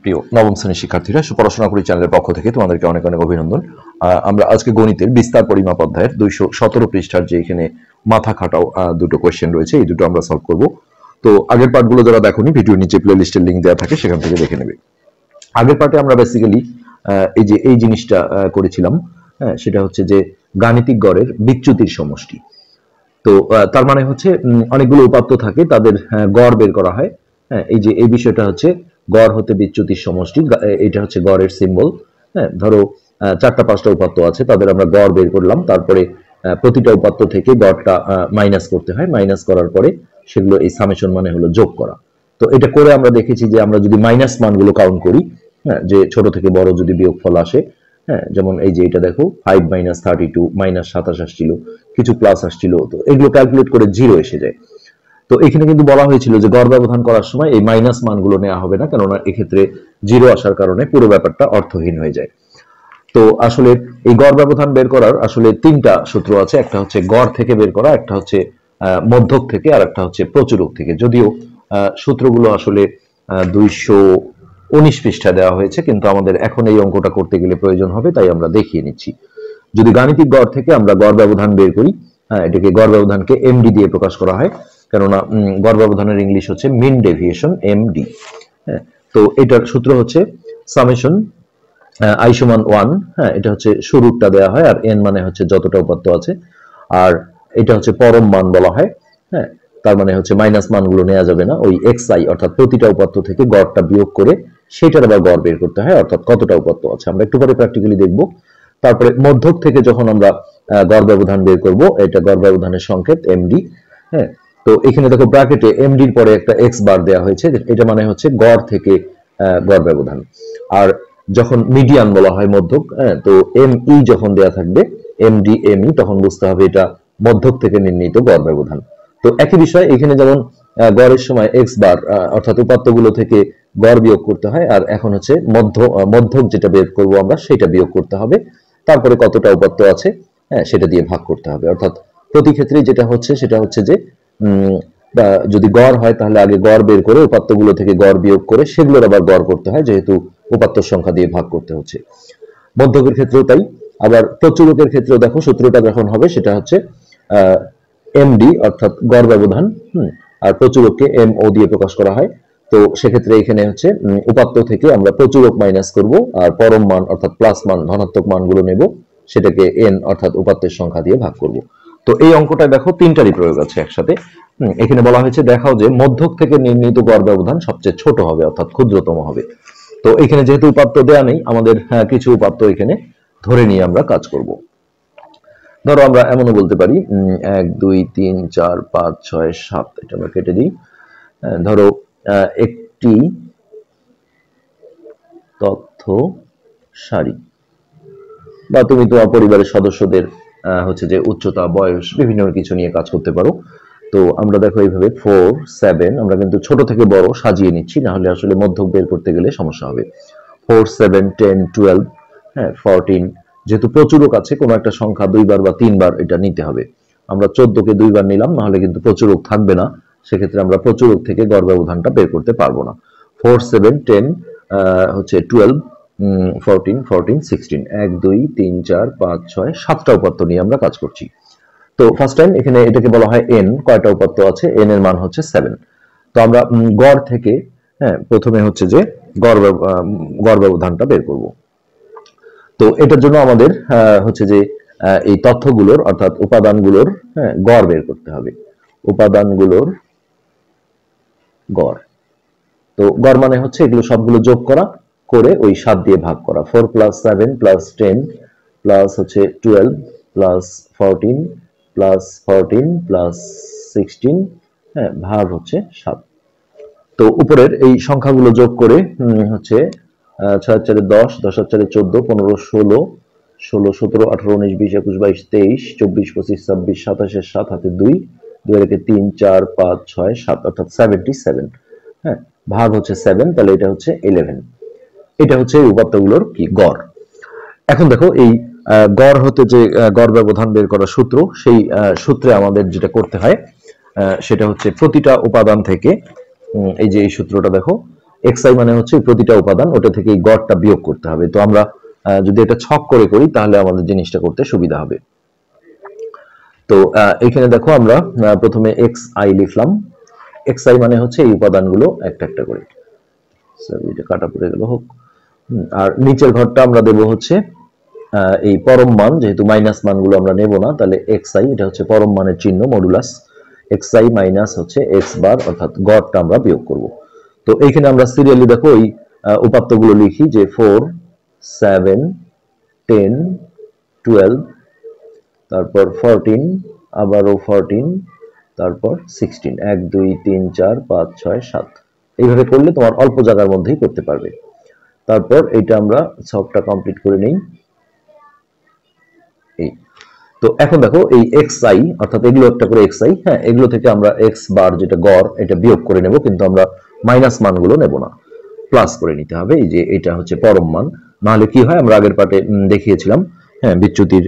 প্রিয় নবম শ্রেণীর শিক্ষার্থীরা, পড়াশোনা করি চ্যানেলের পক্ষ থেকে তোমাদেরকে অনেক অনেক অভিনন্দন। আমরা আজকে গণিতের বিস্তার পরিমাপ অধ্যায়ের 217 পৃষ্ঠার যে এখানে মাথা খাটাও দুটো কোয়েশ্চেন রয়েছে, এই দুটো আমরা সলভ করব। তো আগের পার্টগুলো যারা দেখোনি, ভিডিওর নিচে প্লে লিস্টের লিঙ্ক দেওয়া থাকে, সেখান থেকে দেখে নেবে। আগের পার্টে আমরা বেসিক্যালি এই জিনিসটা করেছিলাম, সেটা হচ্ছে যে গাণিতিক গড়ের বিচ্যুতির সমষ্টি। তো তার মানে হচ্ছে অনেকগুলো উপাত্ত থাকে, তাদের গড় বের করা হয়। এই বিষয়টা হচ্ছে গড় হতে বিচ্যুতির সমষ্টি, এটা হচ্ছে গড়ের সিম্বল। ধরো 4-5টা উপাত্ত আছে, তাদের আমরা গড় বের করলাম, তারপরে প্রতিটা উপাত্ত থেকে গড়টা মাইনাস করতে হয়। মাইনাস করার পরে সেগুলো এই সামেশন মানে হলো যোগ করা। তো এটা করে আমরা দেখেছি যে আমরা যদি মাইনাস মানগুলো কাউন্ট করি, যে ছোট থেকে বড় যদি বিয়োগফল আসে, যেমন এই যে এটা দেখো 5 - 32 -27 আসছিল, কিছু প্লাস আসছিল, তো এগুলো ক্যালকুলেট করে 0 এসে যায়। তো এখানে কিন্তু বলা হয়েছিল যে গড় ব্যবধান করার সময় এই মাইনাস মানগুলো নেওয়া হবে না, কেননা এক্ষেত্রে 0 আসার কারণে পুরো ব্যাপারটা অর্থহীন হয়ে যায়। তো আসলে এই গড় ব্যবধান বের করার আসলে 3টা সূত্র আছে। একটা হচ্ছে গড় থেকে বের করা, একটা হচ্ছে মধ্যক থেকে, আর একটা হচ্ছে প্রচুরক থেকে। যদিও সূত্রগুলো আসলে 219 পৃষ্ঠা দেওয়া হয়েছে, কিন্তু আমাদের এখন এই অঙ্কটা করতে গেলে প্রয়োজন হবে, তাই আমরা দেখিয়ে নিচ্ছি। যদি গাণিতিক গড় থেকে আমরা গড় ব্যবধান বের করি, এটাকে গড় ব্যবধানকে এমডি দিয়ে প্রকাশ করা হয়, কেননা গড় ব্যবধানের ইংলিশ হচ্ছে মিন ডেভিয়েশন, এমডি। তো এটার সূত্র হচ্ছে সামেশন i = 1। এটা হচ্ছে শুরুরটা দেওয়া হয়, আর n মানে হচ্ছে যতটা উপাত্ত আছে, আর এটা হচ্ছে পরম মান বলা হয়। তার মানে হচ্ছে মাইনাস মানগুলো নেওয়া যাবে না, ওই xi অর্থাৎ প্রতিটা উপাত্ত থেকে গড়টা বিয়োগ করে সেটার আবার গড় বের করতে হয়, অর্থাৎ কতটা উপাত্ত আছে। আমরা একটু পরে প্র্যাকটিক্যালি দেখব। তারপরে মধ্যক থেকে যখন আমরা গড় ব্যবধান বের করব, এটা গড় ব্যবধানের সংকেত এমডি। তো এখানে দেখো ব্র্যাকেটে এমডির পরে একটা এক্স বার দেওয়া হয়েছে, এটা মানে হচ্ছে গড় থেকে গড় ব্যবধান। আর যখন মিডিয়ান বলা হয় মধ্যক, তো এমই যখন দেয়া থাকবে এমডি এমই, তখন বুঝতে হবে এটা মধ্যক থেকে নির্ণীত গড় ব্যবধান। তো একই বিষয় এখানে, যেমন গড়ের সময় এক্স বার অর্থাৎ উপাত্তগুলো থেকে গড় বিয়োগ করতে হয়, আর এখন হচ্ছে মধ্যক যেটা বের করব আমরা, সেটা বিয়োগ করতে হবে, তারপরে কতটা উপাত্ত আছে সেটা দিয়ে ভাগ করতে হবে। অর্থাৎ প্রতি ক্ষেত্রে যেটা হচ্ছে সেটা হচ্ছে যে যদি গড় হয় তাহলে আগে গড় বের করে উপাত্তগুলো থেকে গড় বিয়োগ করে সেগুলোর আবার গড় করতে হয়, যেহেতু উপাত্তর সংখ্যা দিয়ে ভাগ করতে হচ্ছে। মধ্যকের ক্ষেত্রেও তাই। আবার প্রচুরকের ক্ষেত্রেও দেখো সূত্রটা যখন হবে সেটা হচ্ছে এমডি অর্থাৎ গড় ব্যবধান, আর প্রচুরককে এমও দিয়ে প্রকাশ করা হয়। তো সেক্ষেত্রে এখানে হচ্ছে উপাত্ত থেকে আমরা প্রচুরক মাইনাস করব, আর পরম মান অর্থাৎ প্লাস মান ধনাত্মক মানগুলো নেব, সেটাকে এন অর্থাৎ উপাত্তের সংখ্যা দিয়ে ভাগ করব। তো এই অঙ্কটা দেখো 3টারই প্রয়োগ আছে একসাথে। এখানে বলা হয়েছে দেখাও যে মধ্যক থেকে নির্ণীত গড় ব্যবধান সবচেয়ে ছোট হবে, অর্থাৎ ক্ষুদ্রতম হবে। তো এখানে যেহেতু উপাত্ত দেয়া নেই, আমাদের কিছু উপাত্ত এখানে ধরে নিয়ে আমরা কাজ করব। ধরো আমরা এমনও বলতে পারি 1 2 3 4 5 6 7, এটা আমরা কেটে দিই। ধরো একটি তথ্য সারি, বা তুমি তোমার পরিবারের সদস্যদের হচ্ছে যে উচ্চতা, বয়স, বিভিন্ন কিছু নিয়ে কাজ করতে পারো। তো আমরা দেখো এইভাবে 4 7, আমরা কিন্তু ছোট থেকে বড় সাজিয়ে নিচ্ছি, না হলে আসলে মধ্যক বের করতে গেলে সমস্যা হবে। 4 7 10 12, 14, যেহেতু প্রচুরক আছে, কোনো একটা সংখ্যা 2 বার বা 3 বার এটা নিতে হবে। আমরা 14কে 2 বার নিলাম, না হলে কিন্তু প্রচুরক থাকবে না, সেক্ষেত্রে আমরা প্রচুরক থেকে গড় ব্যবধানটা বের করতে পারবো না। 4 7 10 হচ্ছে 12 14 14 16, 1 2 3 4 5 6 7টা উপাত্ত নিয়ে আমরা কাজ করছি। তো ফার্স্ট টাইম এখানে এটাকে বলা হয় এন, কয়টা উপাত্ত আছে, এন এর মান হচ্ছে 7। তো আমরা গড় থেকে প্রথমে হচ্ছে যে গড় ব্যবধানটা বের করব। তো এটার জন্য আমাদের হচ্ছে যে এই তথ্যগুলোর অর্থাৎ উপাদানগুলোর গড় বের করতে হবে। উপাদানগুলোর গড়, তো গড় মানে হচ্ছে এগুলো সবগুলো যোগ করা করে ওই 7 দিয়ে ভাগ করা। 4 + 7 + 10 প্লাস হচ্ছে 12 প্লাস 14 প্লাস 14 প্লাস 16, ভাগ হচ্ছে 7। তো উপরের এই সংখ্যাগুলো যোগ করে হচ্ছে 6 × 4 = 10, 10 × 4 = 14, 15 16 16 17 18 19 20 21 22 23 24 25 26 27, 7 হাতে 2, 2 রেখে 3 4 5 6 7, অর্থাৎ 77। ভাগ হচ্ছে 7, তাহলে এটা হচ্ছে 11। এটা হচ্ছে এই উপাত্তগুলোর কি গড়। এখন দেখো এই গড় হতে যে গড় ব্যবধান বের করার সূত্র, সেই সূত্রে আমাদের যেটা করতে হয় সেটা হচ্ছে প্রতিটা উপাদান থেকে, এই যে এই সূত্রটা দেখো, xi মানে হচ্ছে প্রতিটা উপাদান, ওটা থেকে এই গড়টা বিয়োগ করতে হবে। তো আমরা যদি এটা ছক করে করি তাহলে আমাদের জিনিসটা করতে সুবিধা হবে। তো এখানে দেখো আমরা প্রথমে xi লিখলাম। xi মানে হচ্ছে এই উপাদানগুলো একটা একটা করে, সরি এটা কাটা পড়ে গেল, হোক। আর নিচের ঘরটা আমরা দেব হচ্ছে এই পরম মান, যেহেতু মাইনাস মানগুলো আমরা নেব না, তাহলে xi এটা হচ্ছে পরম মানের চিহ্ন মডুলাস, xi মাইনাস হচ্ছে x বার, অর্থাৎ গড়টা আমরা বিয়োগ করব। তো এইখানে আমরা সিরিয়ালি দেখো এই উপাত্তগুলো লিখি যে 4 7 10 12, তারপর 14, আবারও 14, তারপর 16, 1 2 3 4 5 6 7, এইভাবে করলে তোমার অল্প জায়গার মধ্যেই করতে পারবে। তারপর এটা আমরা ছকটা কমপ্লিট করে নেই। এই তো এখন দেখো এই xi অর্থাৎ এগুলো একটা করে xi, হ্যাঁ, এগুলো থেকে আমরা x বার যেটা গড় এটা বিয়োগ করে নেব, কিন্তু আমরা মাইনাস মানগুলো নেব না, প্লাস করে নিতে হবে। এই যে এটা হচ্ছে পরম মান, নাহলে কি হয় আমরা আগের পার্টে দেখিয়েছিলাম, হ্যাঁ, বিচ্যুতির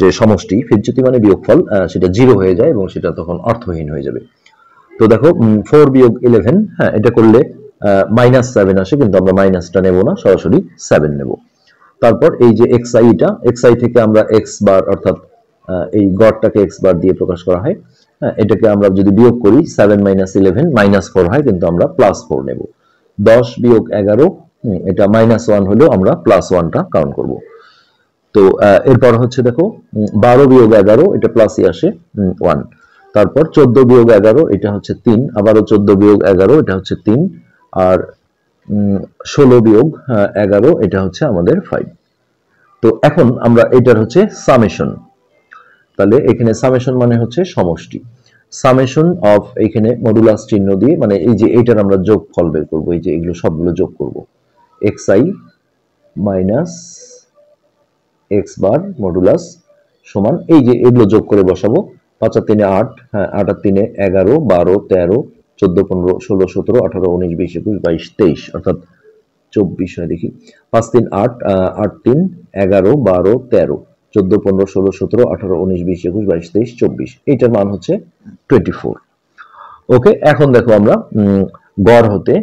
যে সমষ্টি, বিচ্যুতি মানে বিয়োগফল, সেটা 0 হয়ে যায় এবং সেটা তখন অর্থহীন হয়ে যাবে। তো দেখো 4 বিয়োগ 11, হ্যাঁ, এটা করলে -7 আসে, কিন্তু আমরা মাইনাসটা নেব না, সরাসরি 7 নেব। তারপর এই যে xi থেকে আমরা x বার অর্থাৎ এই গড়টাকে x বার দিয়ে প্রকাশ করা হয়, হ্যাঁ, এটাকে আমরা যদি বিয়োগ করি 7 - 11 -4 হয়, কিন্তু আমরা +4 নেব। 10 বিয়োগ 11, এটা -1 হলেও আমরা +1টা কাউন্ট করব। তো এরপর হচ্ছে দেখো 12 বিয়োগ 11, এটা প্লাসই আসে 1। তারপর 14 বিয়োগ 11, এটা হচ্ছে 3, আবারও 14 বিয়োগ 11, এটা হচ্ছে 3, আর 16 বিয়োগ 11, এটা হচ্ছে আমাদের 5। তো এখন আমরা এটার হচ্ছে সামেশন, তাহলে এখানে সামেশন মানে হচ্ছে সমষ্টি, সামেশন অফ এখানে মডুলাস চিহ্ন দিয়ে, মানে এই যে এটার আমরা যোগফল বের করব, এই যে এগুলো সবগুলো যোগ করব, xi মাইনাস x বার মডুলাস সমান, এই যে এগুলো যোগ করে বসাবো, 5 আর 3 8, হ্যাঁ, 8 আর 3 11 12 13 14 15 16 17 18 19 20 21 22 23, অর্থাৎ 24 হয়, দেখি 5 3 8 8 3 11 12 13 14 15 16 17 18 19 20 21 22 23 24, এইটার মান হচ্ছে 24। ওকে, এখন দেখো আমরা গড় হতে,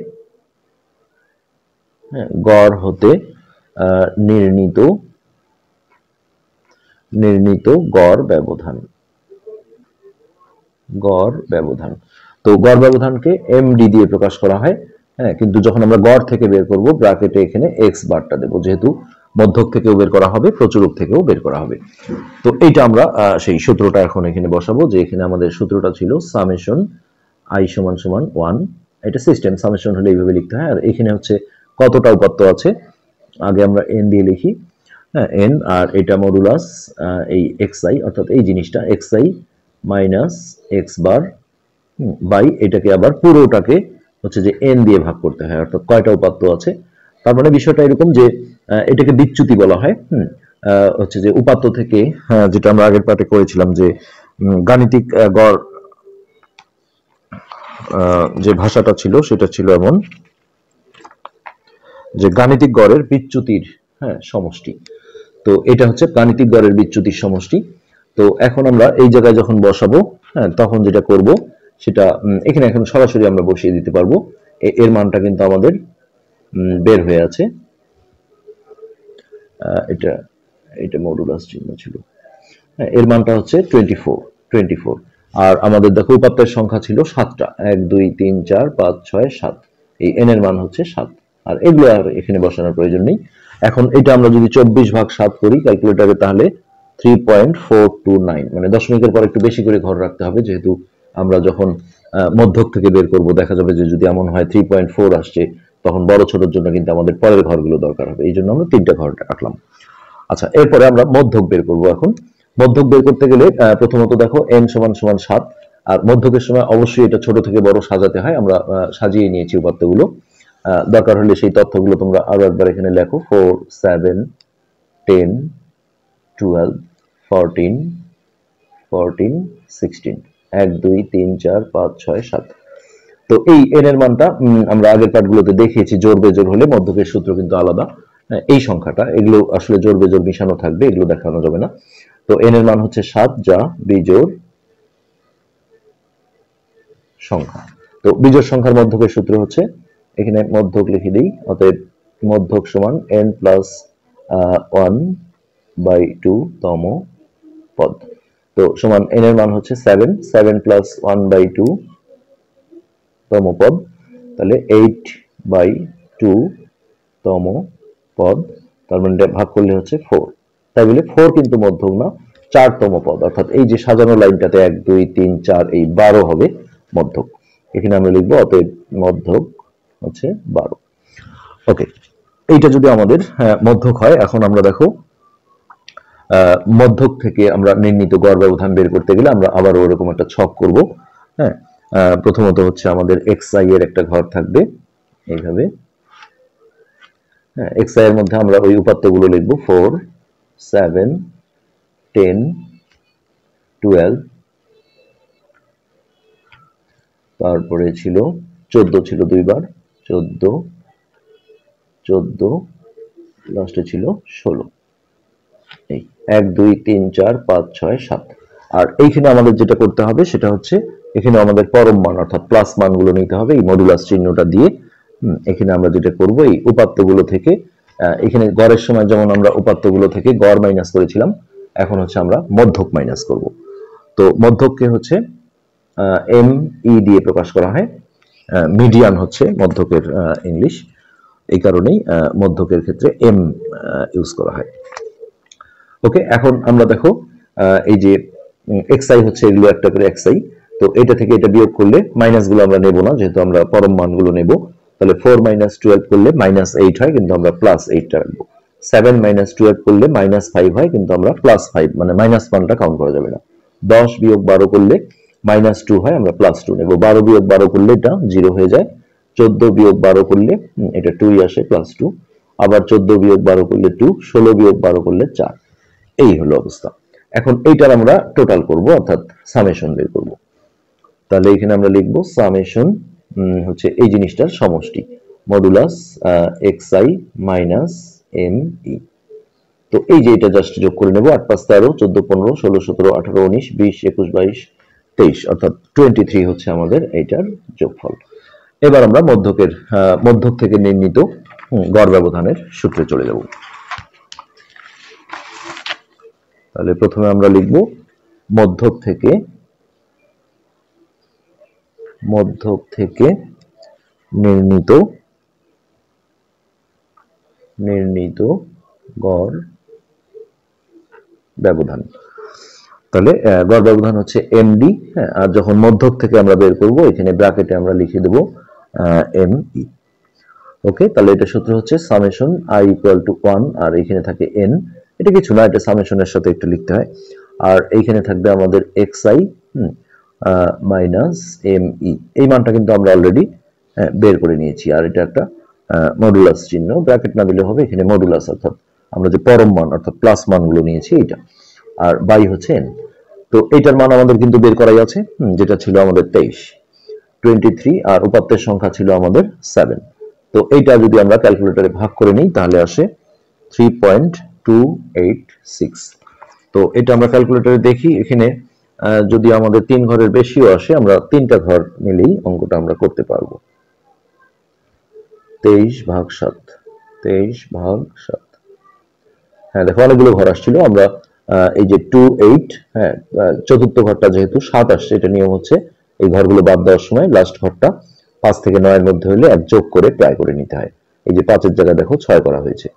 হ্যাঁ, গড় হতে নির্ণীত গড় ব্যবধান, গড় ব্যবধান। তো গড় ব্যবধানকে এমডি দিয়ে প্রকাশ করা হয়, হ্যাঁ, কিন্তু যখন আমরা গড় থেকে বের করব ব্র্যাকেটে এখানে এক্স বারটা দেব, যেহেতু মধ্যক থেকেও বের করা হবে, প্রচুরক থেকেও বের করা হবে। তো এইটা আমরা সেই সূত্রটা এখন এখানে বসাবো, যে এখানে আমাদের সূত্রটা ছিল সামেশন আই সমান সমান 1, এটা সিস্টেম, সামেশন হলে এইভাবে লিখতে হয়। আর এখানে হচ্ছে কতটা উপাত্ত আছে, আগে আমরা এন দিয়ে লিখি, হ্যাঁ, এন, আর এটা মডুলাস এই xi, অর্থাৎ এই জিনিসটা xi minus x bar by, এটাকে আবার পুরোটাকে হচ্ছে যে এন দিয়ে ভাগ করতে হয়, অর্থাৎ কয়টা উপাত্ত আছে। তার মানে বিষয়টা এরকম যে এটাকে বিচ্যুতি বলা হয়, হচ্ছে যে উপাত্ত থেকে, যেটা আমরা আগের পার্টে করেছিলাম যে গাণিতিক গড় যে ভাষাটা ছিল সেটা ছিল এমন যে গাণিতিক গড়ের বিচ্যুতির, হ্যাঁ, সমষ্টি। তো এটা হচ্ছে গাণিতিক গড়ের বিচ্যুতির সমষ্টি। তো এখন আমরা এই জায়গায় যখন বসাবো, হ্যাঁ, তখন যেটা করব সেটা এখানে এখন সরাসরি আমরা বসিয়ে দিতে পারবো, এর মানটা কিন্তু আমাদের বের হয়ে আছে, এটা এটা মডুলাস চিহ্ন ছিল, হ্যাঁ, এর মানটা হচ্ছে 24। আর আমাদের দেখো উপাত্তের সংখ্যা ছিল 7টা, 1 2 3 4 5 6 7, এই এন এর মান হচ্ছে 7, আর এগুলো আর এখানে বসানোর প্রয়োজন নেই। এখন এটা আমরা যদি 24/7 করি ক্যালকুলেটরে, তাহলে 3.429, মানে দশমিকের পর একটু বেশি করে ঘর রাখতে হবে, যেহেতু আমরা যখন মধ্যক থেকে বের করব দেখা যাবে যে যদি এমন হয় 3.4 আসছে, তখন বড় ছোটর জন্য কিন্তু আমাদের পরের ঘরগুলো দরকার হবে, এই জন্য আমরা 3টা ঘর রাখলাম। আচ্ছা, এরপরে আমরা মধ্যক বের করব। এখন মধ্যক বের করতে গেলে প্রথমত দেখো n সমান সমান 7, আর মধ্যকের সময় অবশ্যই এটা ছোট থেকে বড় সাজাতে হয়, আমরা সাজিয়ে নিয়েছি উপাত্তগুলো, দরকার হলে সেই তথ্যগুলো তোমরা আরো একবার এখানে লেখো, 4 7 10 12 14 14 16, 1 2 3 4 5 6 7। তো এই n এর মানটা আমরা আগের পার্টগুলোতে দেখিয়েছি, জোর বেজোর হলে মধ্যকের সূত্র কিন্তু আলাদা, এই সংখ্যাটা, এগুলো আসলে জোর বেজোর মিশানো থাকবে, এগুলো দেখানো যাবে না। তো n এর মান হচ্ছে 7, যা বিজোড় সংখ্যা। তো বিজোড় সংখ্যার মধ্যকের সূত্র হচ্ছে এখানে মধ্যক লিখে দিই, অতএব মধ্যক সমান n প্লাস 1/2 তম পদ। তো সমান n এর মান হচ্ছে 7 প্লাস 1/2 তম পদ, তাহলে 8/2 তম পদ, তার মানে ভাগ করলে হচ্ছে 4। তাই বলে 4 কিন্তু মধ্যক না, 4 তম পদ, অর্থাৎ এই যে সাজানো লাইনটাতে 1 2 3 4 এই 12 হবে মধ্যক। এখানে আমরা লিখবো অতএব মধ্যক হচ্ছে 12। ওকে, এইটা যদি আমাদের মধ্যক হয়, এখন আমরা দেখো মধ্যক থেকে আমরা নির্ণীত গড় ব্যবধান বের করতে গেলে আমরা আবার ওরকম একটা ছক করব। হ্যাঁ, প্রথমত হচ্ছে আমাদের xi এর একটা ঘর থাকবে এইভাবে। হ্যাঁ, xi এর মধ্যে আমরা ওই উপাত্তগুলো লিখব 4 7 10 12, তারপরে ছিল 14 ছিল দুইবার, 14 লাস্টে ছিল 16। এই 1 2 3 4 5 6 7। আর এইখানে আমাদের যেটা করতে হবে সেটা হচ্ছে এখানে আমাদের পরম মান অর্থাৎ প্লাস মানগুলো নিতে হবে এই মডুলাস চিহ্নটা দিয়ে। এখানে আমরা যেটা করব এই উপাত্তগুলো থেকে, এখানে গড়ের সময় যেমন আমরা উপাত্তগুলো থেকে গড় মাইনাস করেছিলাম, এখন হচ্ছে আমরা মধ্যক মাইনাস করব। তো মধ্যককে হচ্ছে এম ই দিয়ে প্রকাশ করা হয়। মিডিয়ান হচ্ছে মধ্যকের ইংলিশ, এই কারণেই মধ্যকের ক্ষেত্রে এম ইউজ করা হয়। ওকে, এখন আমরা দেখো এই যে xi হচ্ছে এগুলো একটা করে xi, তো এটা থেকে এটা বিয়োগ করলে মাইনাস গুলো আমরা নেব না, যেহেতু আমরা পরম মানগুলো নেব। তাহলে 4 - 12 করলে -8 হয়, কিন্তু আমরা +8টা রাখবো। 7 - 12 করলে -5 হয়, কিন্তু আমরা +5 মানে মাইনাস মানটা কাউন্ট করা যাবে না। 10 - 12 করলে -2 হয়, আমরা +2 নেব। 12 - 12 করলে এটা 0 হয়ে যায়। 14 - 12 করলে এটা 2ই আসে, +2। আবার 14 - 12 করলে 2, 16 - 12 করলে 4। এই হলো অবস্থা। এখন এইটার আমরা টোটাল করব, অর্থাৎ সামেশন বের করব। তাহলে এখানে আমরা লিখব সামেশন হচ্ছে এই জিনিসটার সমষ্টি, মডুলাস xi মাইনাস me। তো এই যে এটা জাস্ট যোগ করে নেব, 8 5 13 14 15 16 17 18 19 20 21 22 23, অর্থাৎ 23 হচ্ছে আমাদের এইটার যোগফল। এবার আমরা মধ্যক থেকে নির্ণীত গড় ব্যবধানের সূত্রে চলে যাব। তাহলে প্রথমে আমরা লিখব মধ্যক থেকে নির্ণীত গড় ব্যবধান। তাহলে গড় ব্যবধান হচ্ছে এমডি। হ্যাঁ, আর যখন মধ্যক থেকে আমরা বের করব এখানে ব্র্যাকেটে আমরা লিখে দেব এমই। ওকে, তাহলে এটা সূত্র হচ্ছে সামেশন i = 1, আর এখানে থাকে n। এটা কিছু না, এটা সামেশনের সাথে একটু লিখতে হয়। আর এইখানে থাকবে আমাদের xi মাইনাস me। এই মানটা কিন্তু আমরা অলরেডি বের করে নিয়েছি, আর এটা একটা মডুলাস চিহ্ন, ব্র্যাকেট না দিলে হবে, এখানে মডুলাস অর্থাৎ আমরা যে পরম মান অর্থাৎ প্লাস মানগুলো নিয়েছি এইটা, আর বাই হচ্ছে n। তো এইটার মান আমাদের কিন্তু বের করাই আছে, যেটা ছিল আমাদের 23, আর উপাত্তের সংখ্যা ছিল আমাদের 7। তো এইটা যদি আমরা ক্যালকুলেটরে ভাগ করে নিই তাহলে আসে 3.286। তো এটা আমরা ক্যালকুলেটরে দেখি, এখানে যদি আমাদের 3 ঘরের বেশিও আসে, আমরা 3টা ঘর নিলেই অঙ্কটা আমরা করতে পারবো। 23/7। হ্যাঁ দেখো, অনেকগুলো ঘর আসছিল, আমরা এই যে 28, হ্যাঁ চতুর্থ ঘরটা যেহেতু 7 আসছে, এটা নিয়ম হচ্ছে এই ঘরগুলো বাদ দেওয়ার সময় লাস্ট ঘরটা 5 থেকে 9 এর মধ্যে হলে 1 যোগ করে প্রায় করে নিতে হয়। এই যে 5 এর জায়গায় দেখো 6 করা হয়েছে।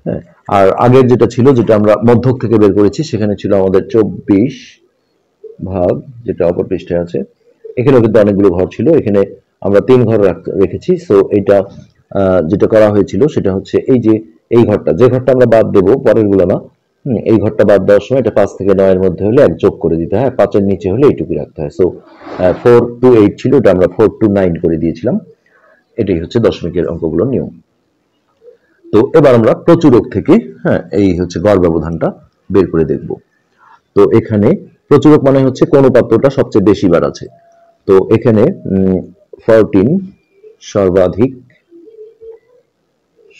হ্যাঁ, আর আগের যেটা ছিল, যেটা আমরা মধ্যক থেকে বের করেছি, সেখানে ছিল আমাদের 24 ভাগ, যেটা অপর পৃষ্ঠে আছে। এখানেও কিন্তু অনেকগুলো ঘর ছিল, এখানে আমরা 3 ঘর রেখেছি। সো এটা যেটা করা হয়েছিল সেটা হচ্ছে এই যে এই ঘরটা, যে ঘরটা আমরা বাদ দেবো পরের গুলো না, এই ঘরটা বাদ দেওয়ার সময় এটা 5 থেকে 9 এর মধ্যে হলে 1 যোগ করে দিতে হয়, 5 এর নিচে হলে এইটুকুই রাখতে হয়। সো 4 to 8 ছিল, এটা আমরা 4 to 9 করে দিয়েছিলাম। এটাই হচ্ছে দশমিকের অঙ্কগুলোর নিয়ম। তো এবার আমরা প্রচুরক থেকে এই হচ্ছে গড় ব্যবধানটা বের করে দেখব। তো এখানে প্রচুরক মানে হচ্ছে কোন উপাত্তটা সবচেয়ে বেশি বার আছে। তো এখানে 14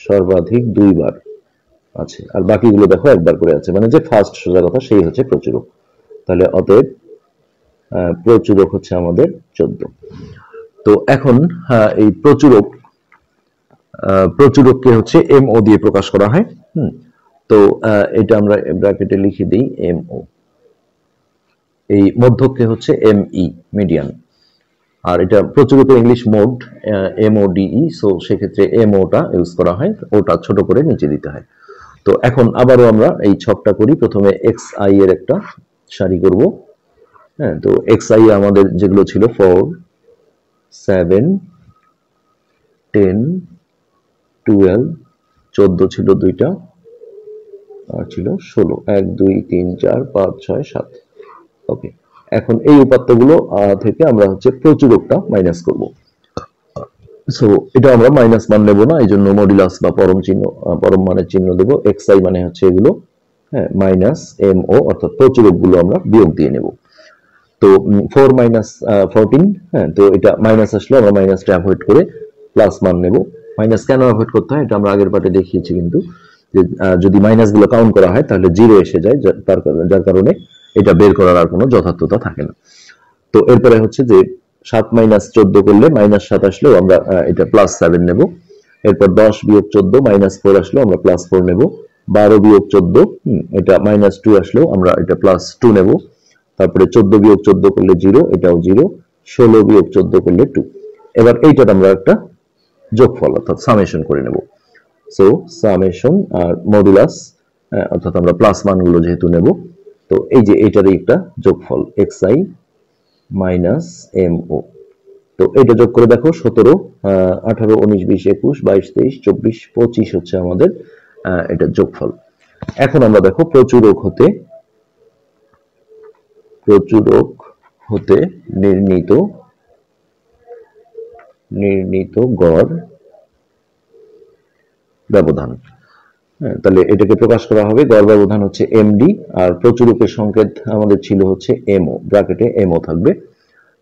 সর্বাধিক 2 বার আছে, আর বাকিগুলো দেখো একবার করে আছে, মানে যে ফার্স্ট সোজা কথা সেই হচ্ছে প্রচুরক। তাহলে অতএব প্রচুরক হচ্ছে আমাদের 14। তো এখন এই প্রচুরক প্রচুরককে হচ্ছে এমও দিয়ে প্রকাশ করা হয়। তো এটা আমরা ব্র্যাকেটে লিখে দিই এমও। এই মধ্যককে হচ্ছে এমই, মিডিয়ান। আর এটা প্রচুরকের ইংলিশ মোড, এমওডিই, সো সেক্ষেত্রে এমওটা ইউজ করা হয়, ওটা ছোট করে নিচে দিতে হয়। তো এখন আবারও আমরা এই ছকটা করি। প্রথমে এক্স আই এর একটা সারি করব। হ্যাঁ, তো এক্স আই আমাদের যেগুলো ছিল 4, 7, 10, 12, 14 ছিল দুইটা, আর ছিল 16, 1 2 3 4 5 6 7। ওকে, এখন এই উপাত্তগুলো থেকে আমরা হচ্ছে প্রচুরকটা মাইনাস করব। সো এটা আমরা মাইনাস মান নেব না, এই জন্য মডুলাস বা পরম চিহ্ন, পরম মানের চিহ্ন দেব। এক্স আই মানে হচ্ছে এগুলো, হ্যাঁ, মাইনাস এম ও, অর্থাৎ প্রচুরকগুলো আমরা বিয়োগ দিয়ে নেব। তো 4 মাইনাস 14, হ্যাঁ, তো এটা মাইনাস আসলে আমরা মাইনাসটা অ্যাভয়েড করে প্লাস মান নেব। মাইনাস কেন অ্যাভয়েড করতে হয় এটা আমরা আগের পার্টে দেখিয়েছি, কিন্তু যে যদি মাইনাস গুলো কাউন্ট করা হয় তাহলে জিরো এসে যায়, যার কারণে এটা বের করার আর কোনো যথার্থতা থাকে না। তো এরপরে হচ্ছে যে 7 মাইনাস 14 করলে মাইনাস 7 আসলেও আমরা এটা প্লাস 7 নেব। এরপর 10 বিয়োগ 14 মাইনাস 4 আসলেও আমরা প্লাস 4 নেব। 12 বিয়োগ 14, এটা মাইনাস 2 আসলেও আমরা এটা প্লাস 2 নেব। তারপরে 14 বিয়োগ 14 করলে 0, এটাও 0। 16 বিয়োগ 14 করলে 2। এবার এইটার আমরা একটা যোগফল অর্থাৎ সামেশন করে নেব। সো সামেশন আর মডুলাস, অর্থাৎ আমরা প্লাস মানগুলো যেহেতু নেব, তো এই যে এটারই একটা যোগফল xi মাইনাস এমও। তো এটা যোগ করে দেখো 17, 18, 19, 20, 21, 22, 23, 24, 25 হচ্ছে আমাদের এটা যোগফল। এখন আমরা দেখো প্রচুরক হতে নির্ণীত গড় ব্যবধান, তাহলে এটাকে প্রকাশ করা হবে, গড় ব্যবধান হচ্ছে এমডি, আর প্রচুরকের সংকেত আমাদের ছিল হচ্ছে এমও, ব্র্যাকেটে এমও থাকবে।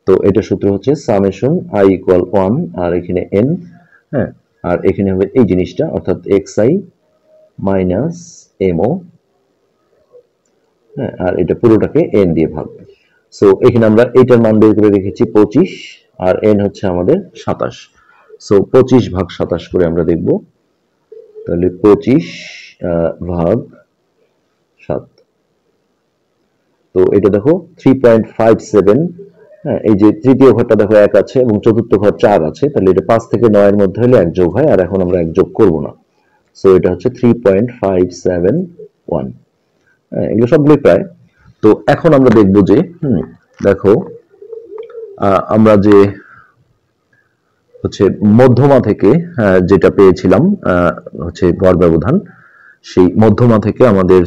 তো এটা সূত্র হচ্ছে সামেশন আই ইকুয়াল 1 আর এখানে এন, হ্যাঁ, আর এখানে হবে এই জিনিসটা অর্থাৎ xi মাইনাস এমও, হ্যাঁ, আর এটা পুরোটাকে এন দিয়ে ভাগ। সো এখানে আমরা এইটার মান বের করে রেখেছি 25, আর এন হচ্ছে আমাদের 27। সো 25 ভাগ 27 করে আমরা দেখব, তাহলে 25 ভাগ 7। তো এটা দেখো 3.57, হ্যাঁ, এই যে তৃতীয় ঘরটা দেখো 1 আছে এবং চতুর্থ ঘর 4 আছে, তাহলে এটা 5 থেকে 9 এর মধ্যে হলে 1 যোগ হয়, আর এখন আমরা 1 যোগ করব না। সো এটা হচ্ছে 3.571, এগুলো সবগুলোই প্রায়। তো এখন আমরা দেখব যে দেখো আমরা যে হচ্ছে মধ্যমা থেকে যেটা পেয়েছিলাম হচ্ছে গড় ব্যবধান, সেই মধ্যমা থেকে আমাদের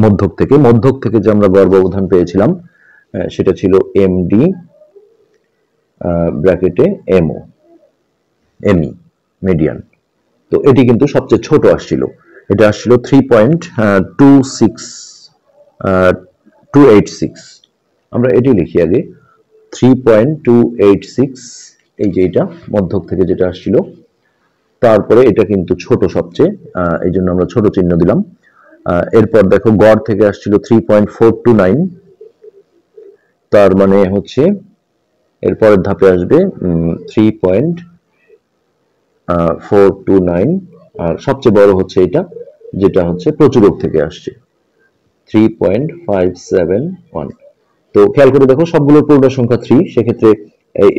মধ্যক থেকে যে আমরা গড় ব্যবধান পেয়েছিলাম সেটা ছিল এমডি ব্র্যাকেটে এমও, এমই, মিডিয়ান। তো এটি কিন্তু সবচেয়ে ছোট আসছিল, এটা আসছিল 3.286। আমরা এটি লিখি আগে 3.286, এই যে এটা মধ্যক থেকে যেটা আসছিল, তারপরে এটা কিন্তু ছোট সবচেয়ে, এই জন্য আমরা ছোট চিহ্ন দিলাম। এরপর দেখো গড় থেকে আসছিল 3.429, তার মানে হচ্ছে এরপরের ধাপে আসবে 3.429, আর সবচেয়ে বড় হচ্ছে এটা যেটা হচ্ছে প্রচুরক থেকে আসছে 3.571। তো খেয়াল করে দেখো সবগুলোর পুরোটা সংখ্যা 3, সেক্ষেত্রে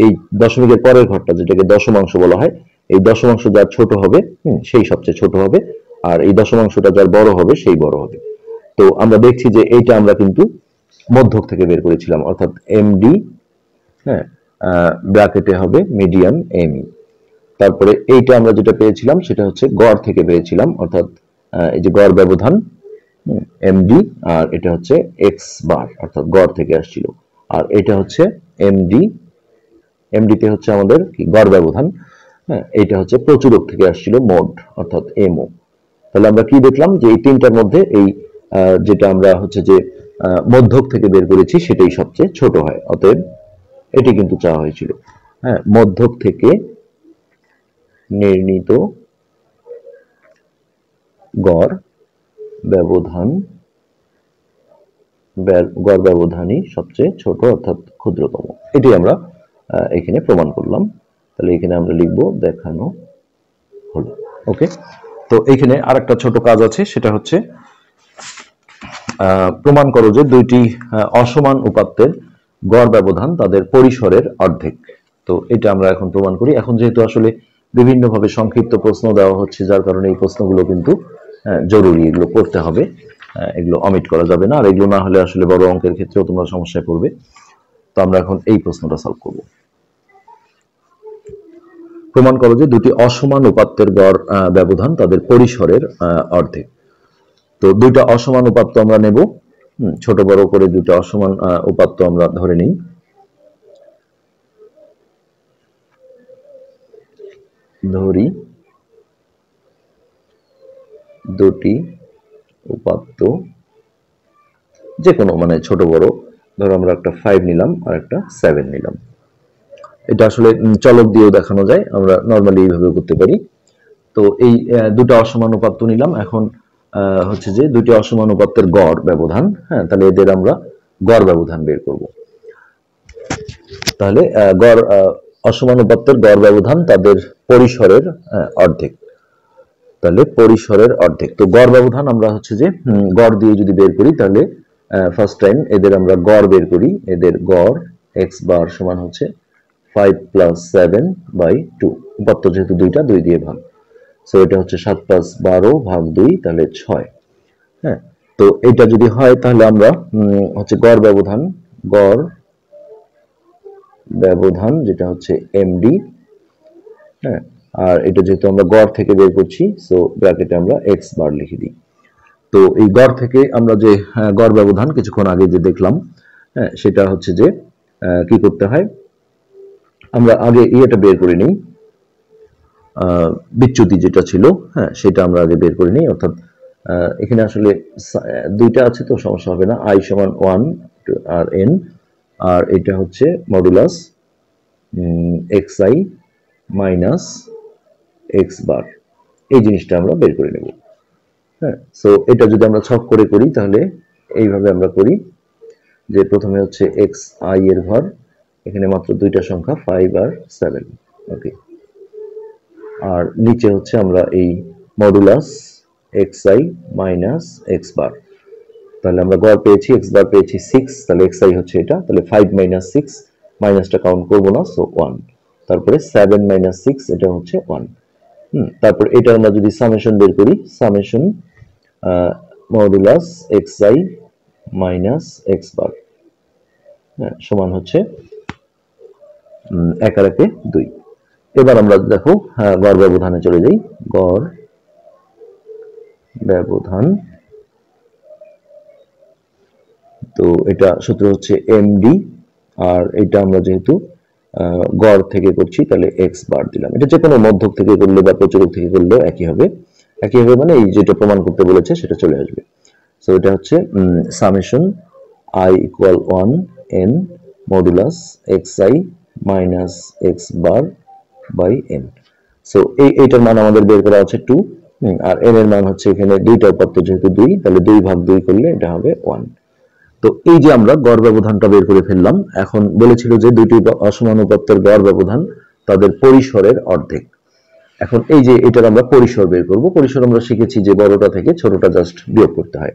এই দশমিকের পরের ঘরটা যেটাকে দশমাংশ বলা হয়, এই দশমাংশ যার ছোট হবে সেই সবচেয়ে ছোট হবে, আর এই দশমাংশটা যার বড় হবে সেই বড় হবে। তো আমরা দেখছি যে এইটা আমরা কিন্তু মধ্যক থেকে বের করেছিলাম, অর্থাৎ এমডি, হ্যাঁ, ব্র্যাকেটে হবে মিডিয়ান এমই। তারপরে এইটা আমরা যেটা পেয়েছিলাম সেটা হচ্ছে গড় থেকে পেয়েছিলাম, অর্থাৎ এই যে গড় ব্যবধান এমডি, আর এটা হচ্ছে এক্স বার, অর্থাৎ গড় থেকে আসছিল। আর এটা হচ্ছে এমডিতে হচ্ছে আমাদের কি গড় ব্যবধান, হ্যাঁ, এটা হচ্ছে প্রচুরক থেকে আসছিল মোড, অর্থাৎ এমও। তাহলে আমরা কি দেখলাম যে এই তিনটার মধ্যে এই যেটা আমরা হচ্ছে যে মধ্যক থেকে বের করেছি সেটাই সবচেয়ে ছোট হয়, অতএব এটি কিন্তু চাওয়া হয়েছিল, হ্যাঁ, মধ্যক থেকে নির্ণীত গড় ব্যবধানই সবচেয়ে ছোট অর্থাৎ ক্ষুদ্রতম, এটি আমরা এখানে প্রমাণ করলাম। তাহলে এখানে আমরা লিখব দেখানো হলো। ওকে, তো এইখানে আরেকটা ছোট কাজ আছে, সেটা হচ্ছে প্রমাণ করো যে দুইটি অসমান উপাত্তের গড় ব্যবধান তাদের পরিসরের অর্ধেক। তো এটা আমরা এখন প্রমাণ করি। এখন যেহেতু আসলে বিভিন্নভাবে সংক্ষিপ্ত প্রশ্ন দেওয়া হচ্ছে, যার কারণে এই প্রশ্নগুলো কিন্তু জরুরি, এগুলো করতে হবে, এগুলো অমিট করা যাবে না। আর এগুলো না হলে আসলে বড় অঙ্কের ক্ষেত্রেও তোমরা সমস্যায় পড়বে। তো আমরা এখন এই প্রশ্নটা সলভ করব। প্রমাণ করো যে দুটি অসমান উপাত্তের গড় ব্যবধান তাদের পরিসরের অর্ধেক। তো দুইটা অসমান উপাত্ত আমরা নেব, ছোট বড় করে দুটো অসমান উপাত্ত আমরা ধরে নিই। ধরি দুটি উপাত্ত, যে কোনো মানে ছোট বড়, ধরো আমরা একটা 5 নিলাম আর একটা 7 নিলাম। এটা আসলে চলক দিয়েও দেখানো যায়, আমরা নরমালি এইভাবে করতে পারি। তো এই দুটো অসমান উপাত্ত নিলাম। এখন হচ্ছে যে দুটি অসমান উপাত্তের গড় ব্যবধান, হ্যাঁ, তাহলে এদের আমরা গড় ব্যবধান বের করব। তাহলে গড় অসমান উপাত্তের গড় ব্যবধান তাদের পরিসরের অর্ধেক। তাহলে পরিসরের অর্ধেক, তো গড় ব্যবধান আমরা হচ্ছে যে গড় দিয়ে যদি বের করি, তাহলে ফার্স্ট টাইম এদের আমরা গড় বের করি। এদের গড় এক্স বার সমান হচ্ছে 5 + 7/2, উপাত্ত যেহেতু দুইটা, 2 দিয়ে ভাগ। সো এটা হচ্ছে 7 + 12 ভাগ 2, তাহলে 6। হ্যাঁ, তো এটা যদি হয় তাহলে আমরা হচ্ছে গড় ব্যবধান যেটা হচ্ছে এমডি, হ্যাঁ, আর এটা যেহেতু আমরা গড় থেকে বের করছি, সো ব্র্যাকেটে আমরা এক্স বার লিখে দিই। তো এই গড় থেকে আমরা যে গড় ব্যবধান কিছুক্ষণ আগে যে দেখলাম, হ্যাঁ, সেটা হচ্ছে যে কি করতে হয়, আমরা আগে এটা বের করে নিই, বিচ্যুতি যেটা ছিল, হ্যাঁ, সেটা আমরা আগে বের করে নিই। অর্থাৎ এখানে আসলে দুইটা আছে, তো সমস্যা হবে না। আই সমান 1 আর এন, আর এটা হচ্ছে modulus x i minus x bar, এই জিনিসটা আমরা বের করে নেব। হ্যাঁ, সো এটা যদি আমরা ছক করে করি, তাহলে এইভাবে আমরা করি যে প্রথমে হচ্ছে এক্স আই এর ঘর, এখানে মাত্র দুইটা সংখ্যা 5 আর 7। ওকে, আর নিচে হচ্ছে আমরা এই modulus x i minus x bar, তাহলে আমরা গড় পেয়েছি, এক্স বার পেয়েছি 6, তাহলে এক্স আই হচ্ছে এটা, তাহলে 5 - 6, মাইনাসটা কাউন্ট করবো না, সো 1। তারপরে 7 - 6, এটা হচ্ছে 1। তারপর এটা আমরা যদি সামেশন বের করি, summation modulus x i minus x bar, হ্যাঁ, সমান হচ্ছে 1 আর 1 2। এবার আমরা দেখো গড় ব্যবধানে চলে যাই। গড় ব্যবধান, তো এটা সূত্র হচ্ছে এমডি, আর এটা আমরা যেহেতু গড় থেকে করছি, তাহলে এক্স বার দিলাম। এটা যে কোনো মধ্যক থেকে করলে বা প্রচুরক থেকে করলেও একই হবে। একই হবে মানে এই যেটা প্রমাণ করতে বলেছে সেটা চলে আসবে। সো এটা হচ্ছে summation i equal 1 n modulus x i minus x bar by n. So এইটার মান আমাদের বের করা আছে 2, আর এন এর মান হচ্ছে এখানে দুইটা উপাত্ত যেহেতু 2, তাহলে 2 ভাগ 2 করলে এটা হবে 1। তো এই যে আমরা গড় ব্যবধানটা বের করে ফেললাম। এখন বলেছিল যে দুইটি অসমান উপাত্তের গড় ব্যবধান তাদের পরিসরের অর্ধেক। এখন এই যে এটার আমরা পরিসর বের করব। পরিসর আমরা শিখেছি যে বড়টা থেকে ছোটটা জাস্ট বিয়োগ করতে হয়।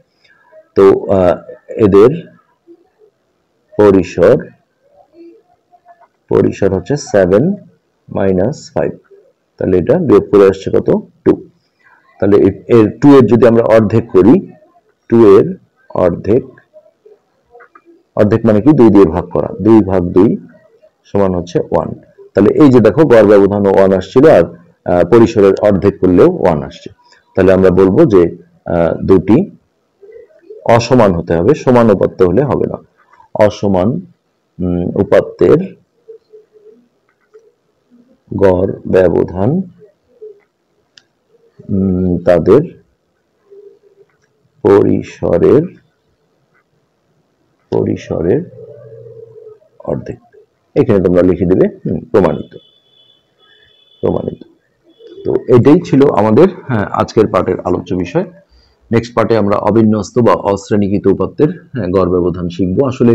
তো এদের পরিসর হচ্ছে 7 - 5, তাহলে এটা বিয়োগ করে আসছে কত, 2। তাহলে এর 2 এর যদি আমরা অর্ধেক করি, 2 এর অর্ধেক মানে কি, 2 দিয়ে ভাগ করা, 2 ভাগ 2 সমান হচ্ছে 1। তাহলে এই যে দেখো গড় ব্যবধান 1 আসছিল, আর পরিসরের অর্ধেক করলেও 1 আসছে। তাহলে আমরা বলবো যে দুটি অসমান হতে হবে, সমান উপাত্ত হলে হবে না। অসমান উপাত্তের গড় ব্যবধান তাদের পরিসরের অর্ধেক। এখানে তোমরা লিখে দিবে প্রমাণিত। তো এটাই ছিল আমাদের আজকের পাঠের আলোচ্য বিষয়। নেক্সট পার্টে আমরা অবিন্যস্ত বা অশ্রেণীকৃত উপাত্তের গড় ব্যবধান শিখবো। আসলে